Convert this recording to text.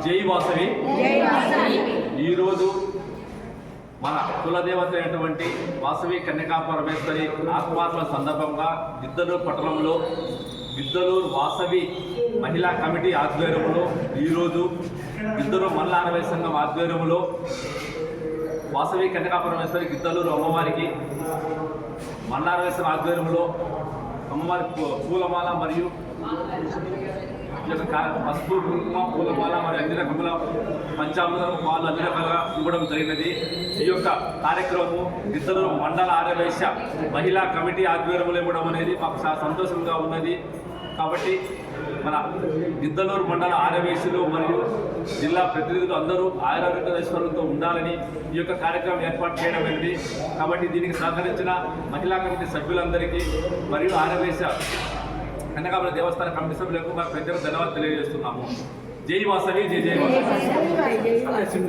జై వాసవి. ఈరోజు మన కులదేవత అయినటువంటి వాసవి కన్యకా పరమేశ్వరి ఆత్మార్పణ సందర్భంగా గిద్దలూరు పట్టణంలో గిద్దలూరు వాసవి మహిళా కమిటీ ఆధ్వర్యంలో ఈరోజు గిద్దలూరు మండల ఆరవై సంఘం ఆధ్వర్యంలో వాసవి కన్యకా పరమేశ్వరి గిద్దలూరు అమ్మవారికి మండల ఆరవై సంఘం ఆధ్వర్యంలో అమ్మవారి పూలమాల మరియు పసుపు కుంకుమ పూలమాల మరియు అన్ని రకముల పంచామృతం పాలు అన్ని రకాలుగా ఇవ్వడం జరిగినది. ఈ యొక్క కార్యక్రమము గిద్దలూరు మండల ఆర్యవైశ్య మహిళా కమిటీ ఆధ్వర్యంలో ఇవ్వడం అనేది మాకు చాలా సంతోషంగా ఉన్నది. కాబట్టి మన గిద్దలూరు మండల ఆర్యవైశ్యులు మరియు జిల్లా ప్రతినిధులు అందరూ ఆయురారోగ్యేశ్వరులతో ఉండాలని ఈ యొక్క కార్యక్రమం ఏర్పాటు చేయడం అనేది. కాబట్టి దీనికి సహకరించిన మహిళా కమిటీ సభ్యులందరికీ మరియు ఆర్యవైశ్య కన్యకాపురం దేవస్థాన కమిటీ సభ్యులకు మా ప్రత్యేక ధన్యవాదాలు తెలియజేస్తున్నాము. జై వాసవి, జై జై వాసవి.